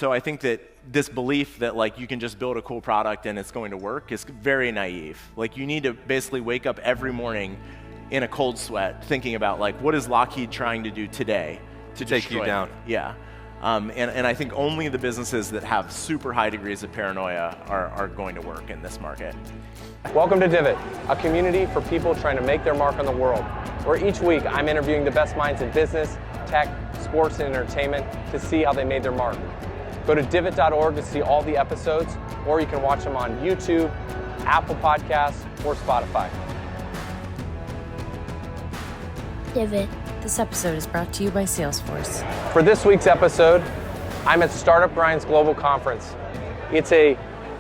So I think that this belief that like you can just build a cool product and it's going to work is very naive. Like you need to basically wake up every morning in a cold sweat thinking about like what is Lockheed trying to do today to take you down. Yeah. And I think only the businesses that have super high degrees of paranoia are going to work in this market. Welcome to Divot, a community for people trying to make their mark on the world, where each week I'm interviewing the best minds in business, tech, sports, and entertainment to see how they made their mark. Go to divot.org to see all the episodes, or you can watch them on YouTube, Apple Podcasts, or Spotify. Divot. This episode is brought to you by Salesforce. For this week's episode, I'm at Startup Grind's Global Conference. It's a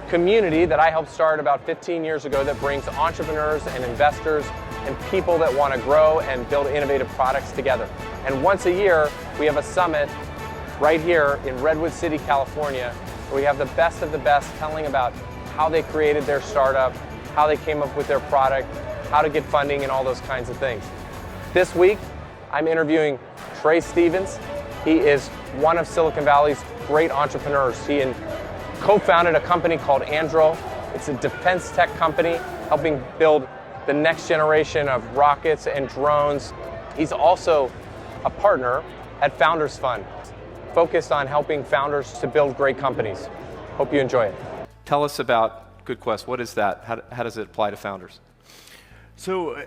community that I helped start about 15 years ago that brings entrepreneurs and investors and people that want to grow and build innovative products together. And once a year, we have a summit right here in Redwood City, California, where we have the best of the best telling about how they created their startup, how they came up with their product, how to get funding, and all those kinds of things. This week, I'm interviewing Trae Stephens. He is one of Silicon Valley's great entrepreneurs. He co-founded a company called Anduril. It's a defense tech company helping build the next generation of rockets and drones. He's also a partner at Founders Fund, focused on helping founders to build great companies. Hope you enjoy it. Tell us about GoodQuest. What is that? How does it apply to founders? So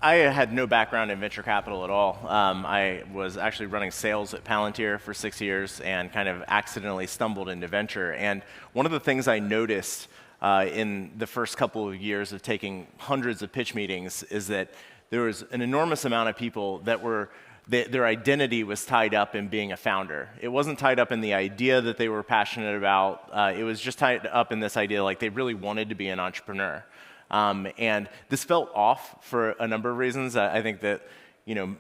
I had no background in venture capital at all. I was actually running sales at Palantir for 6 years and kind of accidentally stumbled into venture. And one of the things I noticed in the first couple of years of taking hundreds of pitch meetings is that there was an enormous amount of people that their identity was tied up in being a founder. It wasn't tied up in the idea that they were passionate about. It was just tied up in this idea like they really wanted to be an entrepreneur. And this felt off for a number of reasons. I think that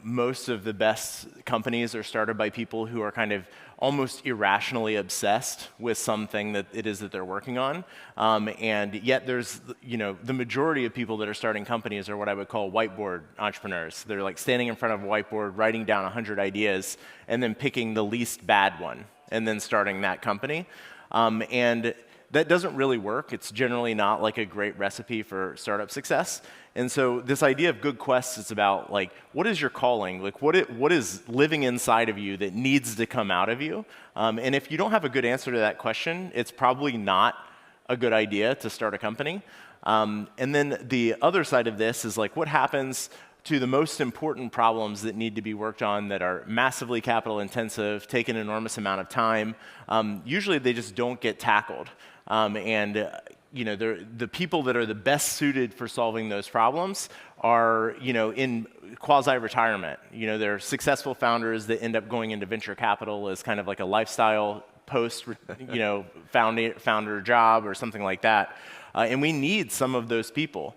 most of the best companies are started by people who are kind of almost irrationally obsessed with something that it is that they're working on. And yet there's the majority of people that are starting companies are what I would call whiteboard entrepreneurs. They're like standing in front of a whiteboard, writing down 100 ideas, and then picking the least bad one, and then starting that company. And that doesn't really work. It's generally not like a great recipe for startup success. And so this idea of GoodQuest is about like, what is your calling? Like what is living inside of you that needs to come out of you? And if you don't have a good answer to that question, it's probably not a good idea to start a company. And then the other side of this is like, what happens to the most important problems that need to be worked on that are massively capital intensive, take an enormous amount of time. Usually they just don't get tackled. The people that are the best suited for solving those problems are, in quasi-retirement. They're successful founders that end up going into venture capital as kind of like a lifestyle post, founder job or something like that. And we need some of those people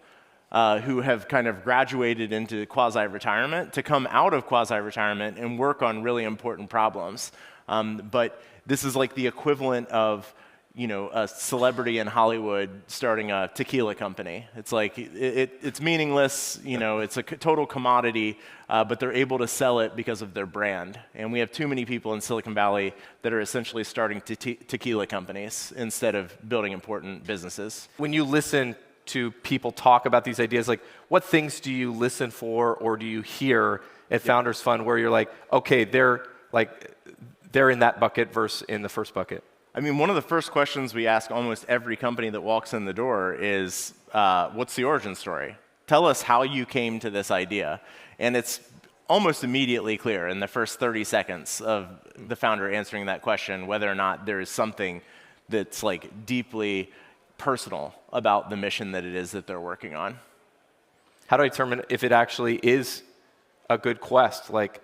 who have kind of graduated into quasi-retirement to come out of quasi-retirement and work on really important problems. But this is like the equivalent of a celebrity in Hollywood starting a tequila company. It's like, it's meaningless, it's a total commodity, but they're able to sell it because of their brand. And we have too many people in Silicon Valley that are essentially starting tequila companies instead of building important businesses. When you listen to people talk about these ideas, like what things do you listen for or do you hear at Founders Fund where you're like, okay, they're in that bucket versus in the first bucket? I mean, one of the first questions we ask almost every company that walks in the door is, what's the origin story? Tell us how you came to this idea. And it's almost immediately clear in the first 30 seconds of the founder answering that question whether or not there is something that's like deeply personal about the mission that it is that they're working on. How do I determine if it actually is a good quest? Like,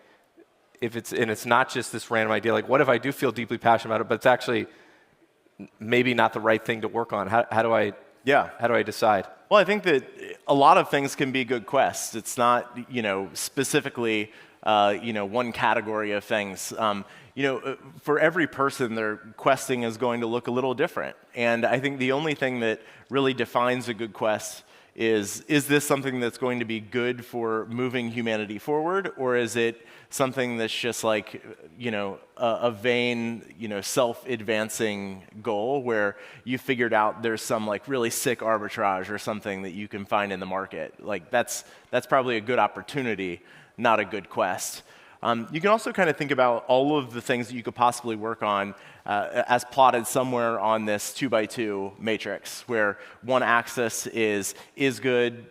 if it's not just this random idea, like what if I do feel deeply passionate about it, but it's actually maybe not the right thing to work on? How do I decide? Well, I think that a lot of things can be good quests. It's not, specifically, one category of things. For every person, their questing is going to look a little different. And I think the only thing that really defines a good quest is this something that's going to be good for moving humanity forward, or is it something that's just like, a vain, self-advancing goal where you figured out there's some like really sick arbitrage or something that you can find in the market? Like that's probably a good opportunity, not a good quest. You can also kind of think about all of the things that you could possibly work on as plotted somewhere on this 2x2 matrix, where one axis is good,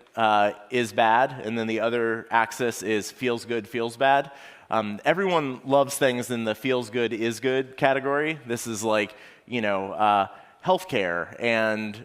is bad, and then the other axis is feels good, feels bad. Everyone loves things in the feels good, is good category. This is like, healthcare and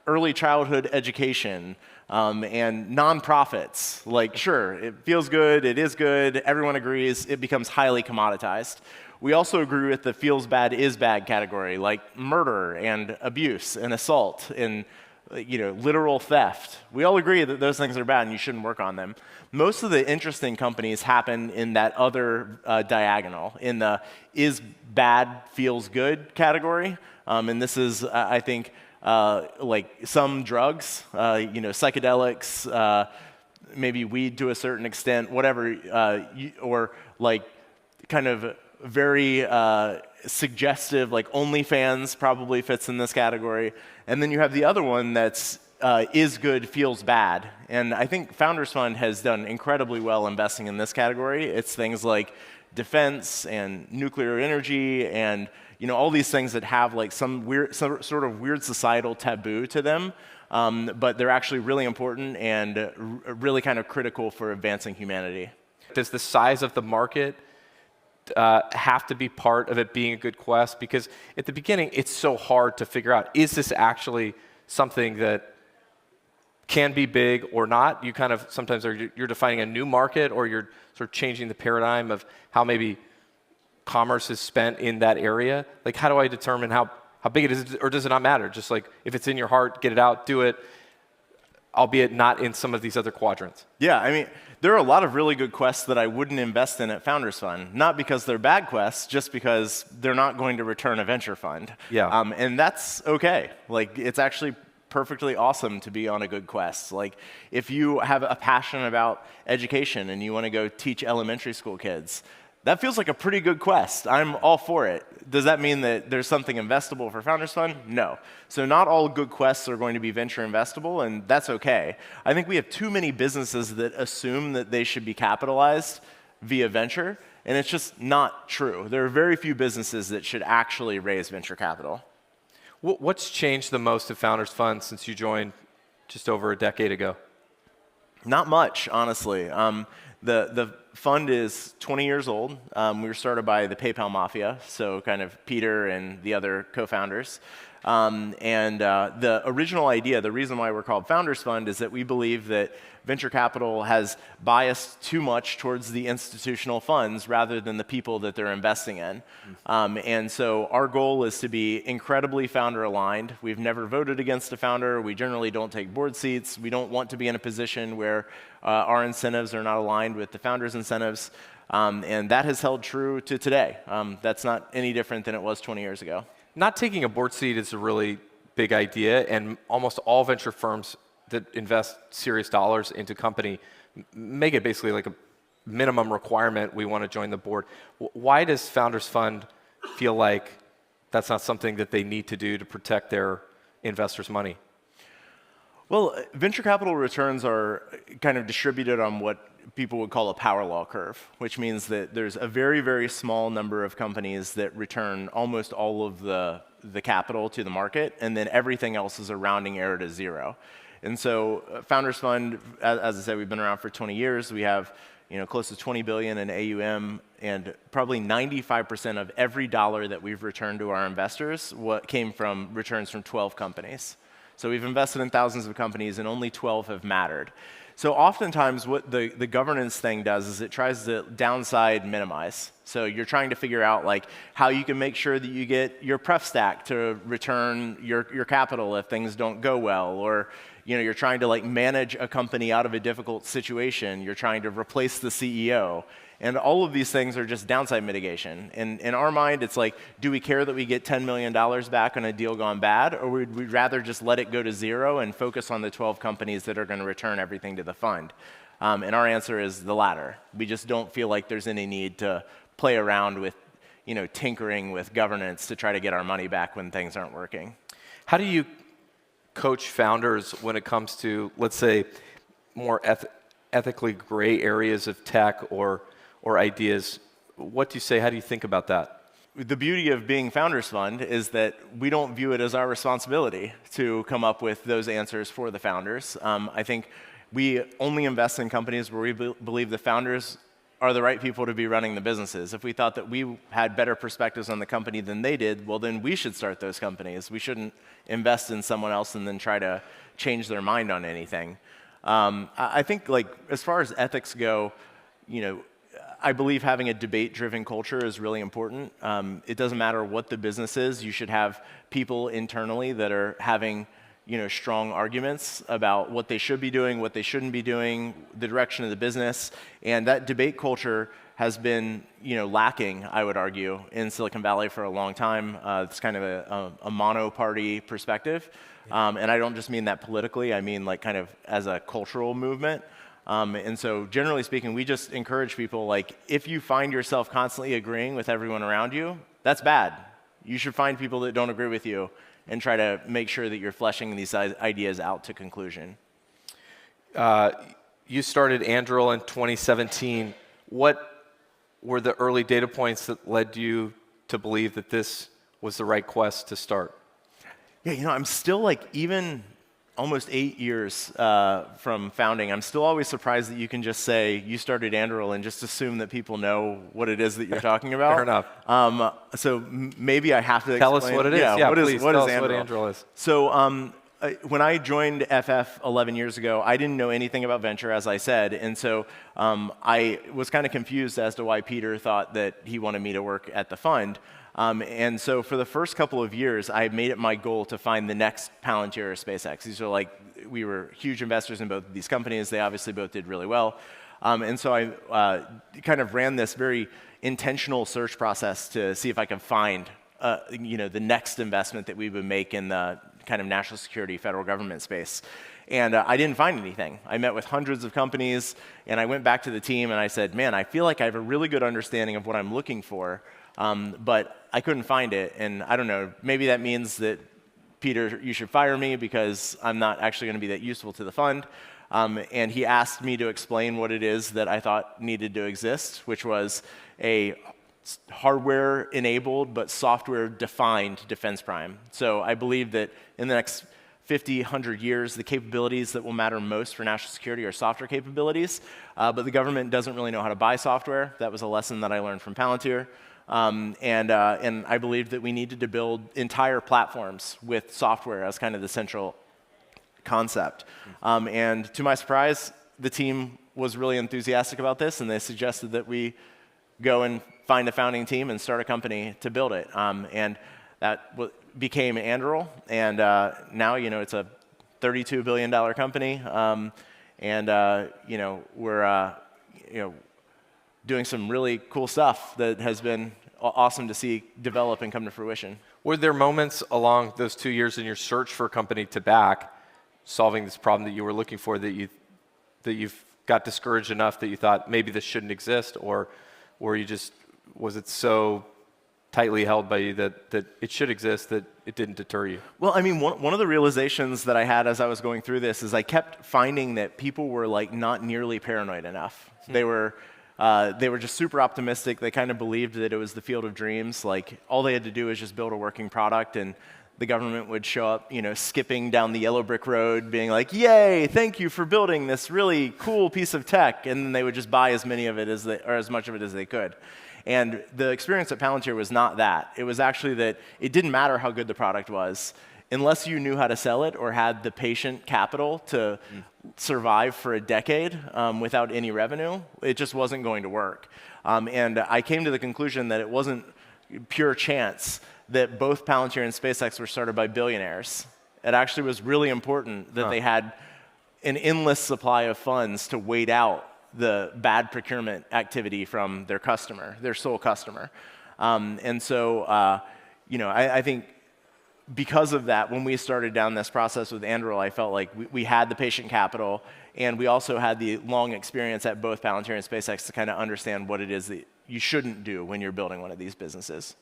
early childhood education, and nonprofits. Like, sure, it feels good, it is good, everyone agrees, it becomes highly commoditized. We also agree with the feels bad, is bad category, like murder and abuse and assault and literal theft. We all agree that those things are bad and you shouldn't work on them. Most of the interesting companies happen in that other diagonal, in the is bad, feels good category. And this is, I think, like some drugs, psychedelics, maybe weed to a certain extent, whatever, or like kind of very suggestive, like OnlyFans probably fits in this category. And then you have the other one that's is good, feels bad. And I think Founders Fund has done incredibly well investing in this category. It's things like defense and nuclear energy and all these things that have like some sort of weird societal taboo to them, but they're actually really important and really kind of critical for advancing humanity. Does the size of the market have to be part of it being a good quest? Because at the beginning, it's so hard to figure out, is this actually something that can be big or not? You kind of sometimes you're defining a new market, or you're sort of changing the paradigm of how maybe commerce is spent in that area. Like, how do I determine how big it is, or does it not matter? Just like, if it's in your heart, get it out, do it, albeit not in some of these other quadrants. Yeah, I mean, there are a lot of really good quests that I wouldn't invest in at Founders Fund, not because they're bad quests, just because they're not going to return a venture fund. Yeah. And that's okay. Like, it's actually perfectly awesome to be on a good quest. Like, if you have a passion about education and you want to go teach elementary school kids, that feels like a pretty good quest. I'm all for it. Does that mean that there's something investable for Founders Fund? No. So not all good quests are going to be venture investable, and that's okay. I think we have too many businesses that assume that they should be capitalized via venture, and it's just not true. There are very few businesses that should actually raise venture capital. What's changed the most at Founders Fund since you joined just over a decade ago? Not much, honestly. The fund is 20 years old. We were started by the PayPal Mafia, so kind of Peter and the other co-founders. The original idea, the reason why we're called Founders Fund, is that we believe that venture capital has biased too much towards the institutional funds rather than the people that they're investing in. And so our goal is to be incredibly founder aligned. We've never voted against a founder. We generally don't take board seats. We don't want to be in a position where our incentives are not aligned with the founders' incentives. And that has held true to today. That's not any different than it was 20 years ago. Not taking a board seat is a really big idea, and almost all venture firms that invest serious dollars into company make it basically like a minimum requirement. We want to join the board. Why does Founders Fund feel like that's not something that they need to do to protect their investors' money? Well, venture capital returns are kind of distributed on what people would call a power law curve, which means that there's a very, very small number of companies that return almost all of the capital to the market, and then everything else is a rounding error to zero. And so Founders Fund, as I said, we've been around for 20 years. We have close to 20 billion in AUM, and probably 95% of every dollar that we've returned to our investors came from returns from 12 companies. So we've invested in thousands of companies, and only 12 have mattered. So oftentimes what the governance thing does is it tries to downside minimize. So you're trying to figure out like how you can make sure that you get your pref stack to return your capital if things don't go well, or you're trying to like manage a company out of a difficult situation. You're trying to replace the CEO. And all of these things are just downside mitigation. And in our mind, it's like, do we care that we get $10 million back on a deal gone bad, or would we rather just let it go to zero and focus on the 12 companies that are going to return everything to the fund? And our answer is the latter. We just don't feel like there's any need to play around with, tinkering with governance to try to get our money back when things aren't working. How do you coach founders when it comes to, let's say, more ethically gray areas of tech or ideas? What do you say? How do you think about that? The beauty of being Founders Fund is that we don't view it as our responsibility to come up with those answers for the founders. I think we only invest in companies where we believe the founders are the right people to be running the businesses. If we thought that we had better perspectives on the company than they did, well, then we should start those companies. We shouldn't invest in someone else and then try to change their mind on anything. I think, as far as ethics go, I believe having a debate-driven culture is really important. It doesn't matter what the business is. You should have people internally that are having strong arguments about what they should be doing, what they shouldn't be doing, the direction of the business. And that debate culture has been, lacking, I would argue, in Silicon Valley for a long time. It's kind of a mono-party perspective. And I don't just mean that politically. I mean kind of as a cultural movement. And so generally speaking, we just encourage people, if you find yourself constantly agreeing with everyone around you, that's bad. You should find people that don't agree with you and try to make sure that you're fleshing these ideas out to conclusion. You started Anduril in 2017. What were the early data points that led you to believe that this was the right quest to start? Yeah, I'm still even almost 8 years from founding, I'm still always surprised that you can just say you started Anduril and just assume that people know what it is that you're talking about. Fair enough. So maybe I have to tell explain. us what it is. Yeah, what please is tell us Anduril? what Anduril is. So when I joined FF 11 years ago, I didn't know anything about venture, as I said, and so I was kind of confused as to why Peter thought that he wanted me to work at the fund. And so for the first couple of years, I made it my goal to find the next Palantir or SpaceX. These are we were huge investors in both of these companies. They obviously both did really well. And so I kind of ran this very intentional search process to see if I could find the next investment that we would make in the kind of national security federal government space. And I didn't find anything. I met with hundreds of companies, and I went back to the team and I said, man, I feel like I have a really good understanding of what I'm looking for. But I couldn't find it, and I don't know, maybe that means that, Peter, you should fire me because I'm not actually going to be that useful to the fund. And he asked me to explain what it is that I thought needed to exist, which was a hardware-enabled but software-defined defense prime. So I believe that in the next 50, 100 years, the capabilities that will matter most for national security are software capabilities, but the government doesn't really know how to buy software. That was a lesson that I learned from Palantir. And I believed that we needed to build entire platforms with software as kind of the central concept. And to my surprise, the team was really enthusiastic about this, and they suggested that we go and find a founding team and start a company to build it. And that became Anduril, and now it's a $32 billion company, we're doing some really cool stuff that has been awesome to see develop and come to fruition. Were there moments along those 2 years in your search for a company to back, solving this problem that you were looking for, that you've got discouraged enough that you thought maybe this shouldn't exist, or was it so tightly held by you that it should exist that it didn't deter you? Well, I mean, one of the realizations that I had as I was going through this is I kept finding that people were not nearly paranoid enough. They were just super optimistic. They kind of believed that it was the field of dreams. All they had to do was just build a working product, and the government would show up, skipping down the yellow brick road, being like, "Yay! Thank you for building this really cool piece of tech," and then they would just buy as many of it or as much of it as they could. And the experience at Palantir was not that. It was actually that it didn't matter how good the product was, unless you knew how to sell it or had the patient capital to survive for a decade without any revenue. It just wasn't going to work. And I came to the conclusion that it wasn't pure chance that both Palantir and SpaceX were started by billionaires. It actually was really important that they had an endless supply of funds to wait out the bad procurement activity from their customer, their sole customer. And so, you know, I think because of that, when we started down this process with Anduril, I felt like we had the patient capital, and we also had the long experience at both Palantir and SpaceX to kind of understand what it is that you shouldn't do when you're building one of these businesses.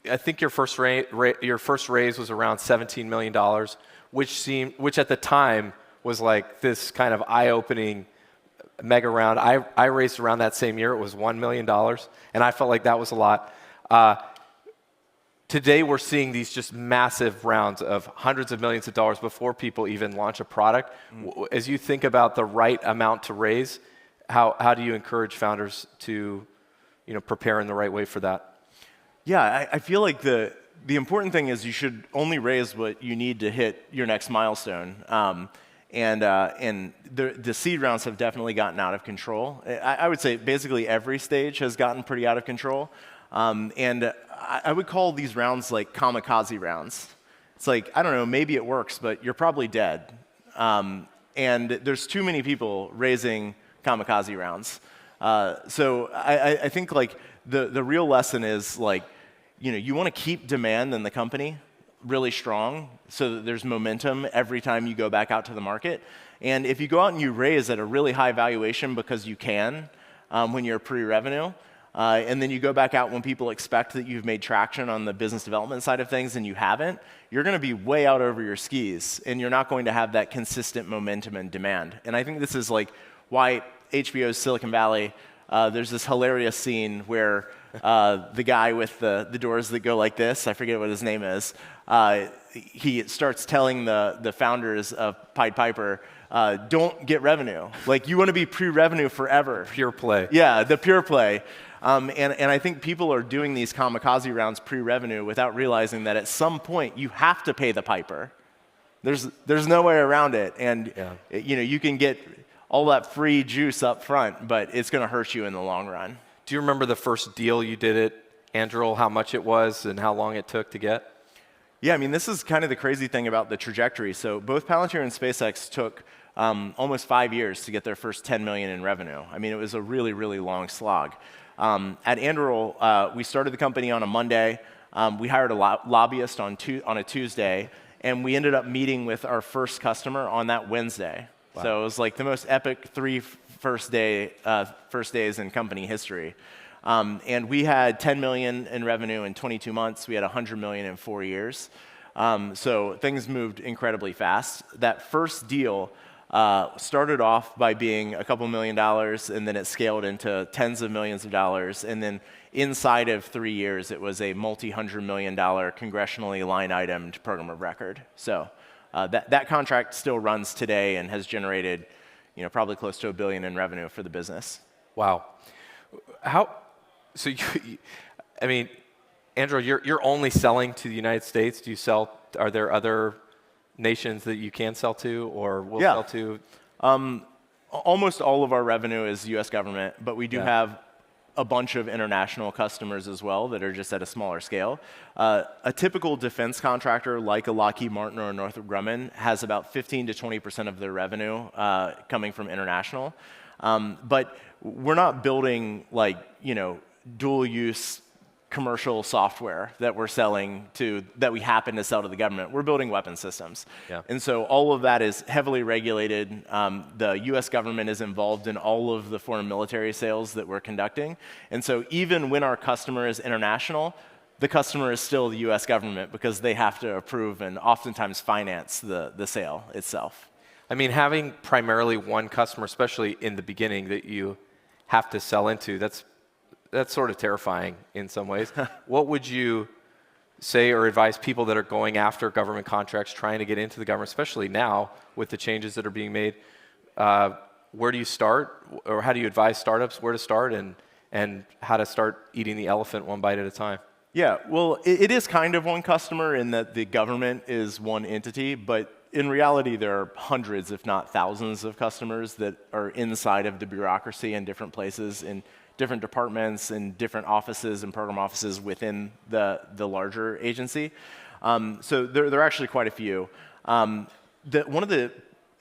I think your first raise was around $17 million, which at the time was like this kind of eye-opening mega round. I raised around that same year. It was $1 million, and I felt like that was a lot. Today, we're seeing these just massive rounds of hundreds of millions of dollars before people even launch a product. As you think about the right amount to raise, how do you encourage founders to, you know, prepare in the right way for that? Yeah, I feel like the important thing is you should only raise what you need to hit your next milestone. And the seed rounds have definitely gotten out of control. I would say basically every stage has gotten pretty out of control. And I would call these rounds like kamikaze rounds. It's like, I don't know, maybe it works, but you're probably dead. And there's too many people raising kamikaze rounds. So I think like the real lesson is like, you know, you want to keep demand in the company really strong so that there's momentum every time you go back out to the market. And if you go out and you raise at a really high valuation because you can when you're pre-revenue, and then you go back out when people expect that you've made traction on the business development side of things and you haven't, you're going to be way out over your skis, and you're not going to have that consistent momentum and demand. And I think this is like why HBO's Silicon Valley, there's this hilarious scene where the guy with the doors that go like this, I forget what his name is, he starts telling the founders of Pied Piper, don't get revenue. Like, you want to be pre-revenue forever. Pure play. Yeah, the pure play. And I think people are doing these kamikaze rounds pre-revenue without realizing that at some point you have to pay the piper. There's no way around it. And you know, you can get all that free juice up front, but it's going to hurt you in the long run. Do you remember the first deal you did at Anduril, how much it was and how long it took to get? Yeah, I mean, this is kind of the crazy thing about the trajectory. So both Palantir and SpaceX took almost 5 years to get their first 10 million in revenue. I mean, it was a really, really long slog. At Anduril, we started the company on a Monday. We hired a lobbyist on a Tuesday, and we ended up meeting with our first customer on that Wednesday. Wow. So it was like the most epic first days in company history. And we had 10 million in revenue in 22 months. We had 100 million in 4 years. So things moved incredibly fast. That first deal started off by being a couple $1 million, and then it scaled into tens of millions of dollars. And then inside of 3 years, it was a multi-$100 million congressionally line-itemed program of record. So that contract still runs today and has generated, you know, probably close to $1 billion in revenue for the business. Wow. So I mean, Andrew, you're only selling to the United States. Do you sell? Are there other nations that you can sell to or will sell to? Almost all of our revenue is U.S. government, but we do have a bunch of international customers as well that are just at a smaller scale. A typical defense contractor like a Lockheed Martin or a Northrop Grumman has about 15 to 20% of their revenue coming from international. But we're not building like, you know, dual-use commercial software that we're selling to, that we happen to sell to the government. We're building weapon systems. Yeah. And so all of that is heavily regulated. The US government is involved in all of the foreign military sales that we're conducting. And so even when our customer is international, the customer is still the US government because they have to approve and oftentimes finance the sale itself. I mean, having primarily one customer, especially in the beginning, that you have to sell into, that's sort of terrifying in some ways. What would you say or advise people that are going after government contracts, trying to get into the government, especially now with the changes that are being made? Where do you start, or how do you advise startups where to start and how to start eating the elephant one bite at a time? Yeah, well, it is kind of one customer in that the government is one entity, but in reality, there are hundreds, if not thousands, of customers that are inside of the bureaucracy in different places, in different departments and different offices and program offices within the larger agency. So there are actually quite a few. One of the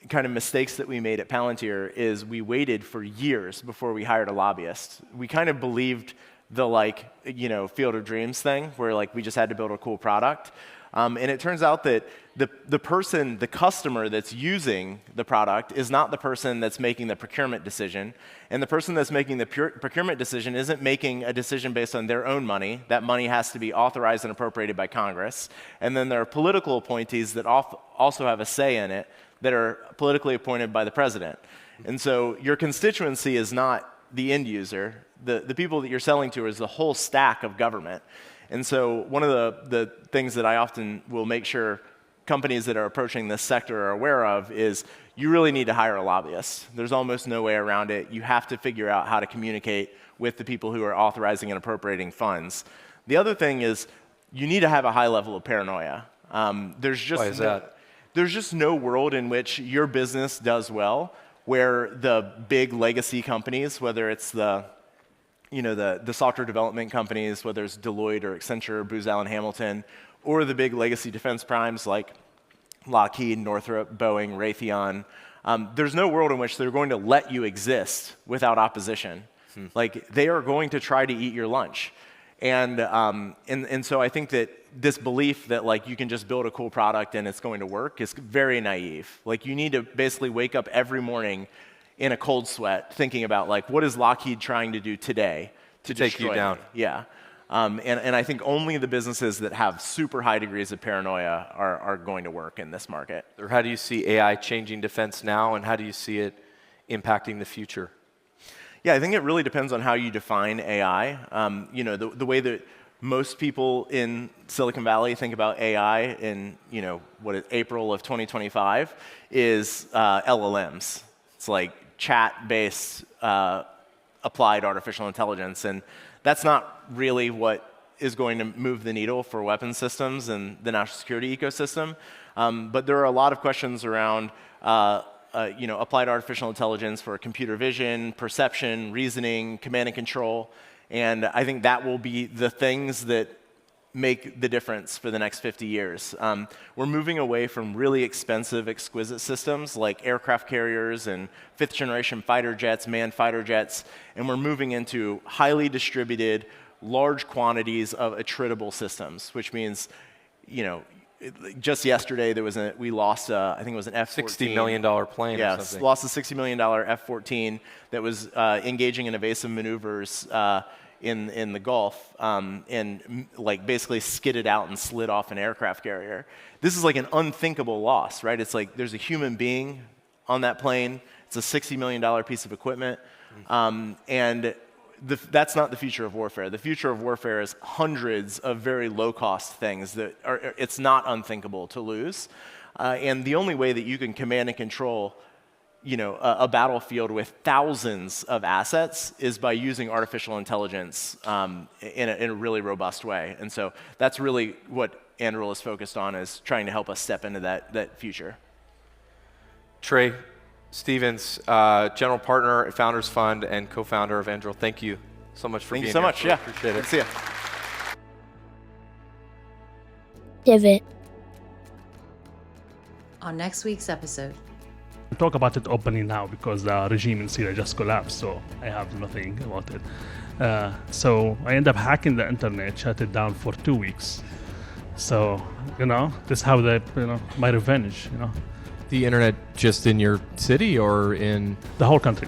kind of mistakes that we made at Palantir is we waited for years before we hired a lobbyist. We kind of believed the Field of Dreams thing, where we just had to build a cool product. And it turns out that the customer that's using the product is not the person that's making the procurement decision. And the person that's making the procurement decision isn't making a decision based on their own money. That money has to be authorized and appropriated by Congress. And then there are political appointees that also have a say in it that are politically appointed by the president. And so your constituency is not the end user. The people that you're selling to is the whole stack of government. And so one of the things that I often will make sure companies that are approaching this sector are aware of is you really need to hire a lobbyist. There's almost no way around it. You have to figure out how to communicate with the people who are authorizing and appropriating funds. The other thing is you need to have a high level of paranoia. Why is that? There's just no world in which your business does well where the big legacy companies, whether it's the software development companies, whether it's Deloitte or Accenture, Booz Allen Hamilton, or the big legacy defense primes like Lockheed, Northrop, Boeing, Raytheon, there's no world in which they're going to let you exist without opposition. They are going to try to eat your lunch. And so I think that this belief that you can just build a cool product and it's going to work is very naive. You need to basically wake up every morning in a cold sweat thinking about what is Lockheed trying to do today to take you down. Yeah. And I think only the businesses that have super high degrees of paranoia are going to work in this market. Or how do you see AI changing defense now, and how do you see it impacting the future? Yeah, I think it really depends on how you define AI. The way that most people in Silicon Valley think about AI in April of 2025 is LLMs. It's chat-based applied artificial intelligence, and that's not really what is going to move the needle for weapons systems and the national security ecosystem. But there are a lot of questions around applied artificial intelligence for computer vision, perception, reasoning, command and control. And I think that will be the things that make the difference for the next 50 years. We're moving away from really expensive, exquisite systems like aircraft carriers and fifth-generation fighter jets, manned fighter jets, and we're moving into highly distributed, large quantities of attritable systems, which means, just yesterday we lost, I think it was an F-14. $60 million plane or something. Lost a $60 million F-14 that was engaging in evasive maneuvers in the Gulf and basically skidded out and slid off an aircraft carrier. This is an unthinkable loss, right? It's there's a human being on that plane. It's a $60 million piece of equipment. And that's not the future of warfare. The future of warfare is hundreds of very low-cost things that it's not unthinkable to lose. And the only way that you can command and control a battlefield with thousands of assets is by using artificial intelligence in a really robust way. And so that's really what Anduril is focused on, is trying to help us step into that future. Trae Stephens, general partner at Founders Fund and co-founder of Anduril. Thank you so much for being here. Thank you so much. Yeah, appreciate it. Good to see you. Divot. On next week's episode. Talk about it openly now because the regime in Syria just collapsed, so I have nothing about it. So I end up hacking the internet, shut it down for 2 weeks. So, this is how my revenge, The internet just in your city or in? The whole country.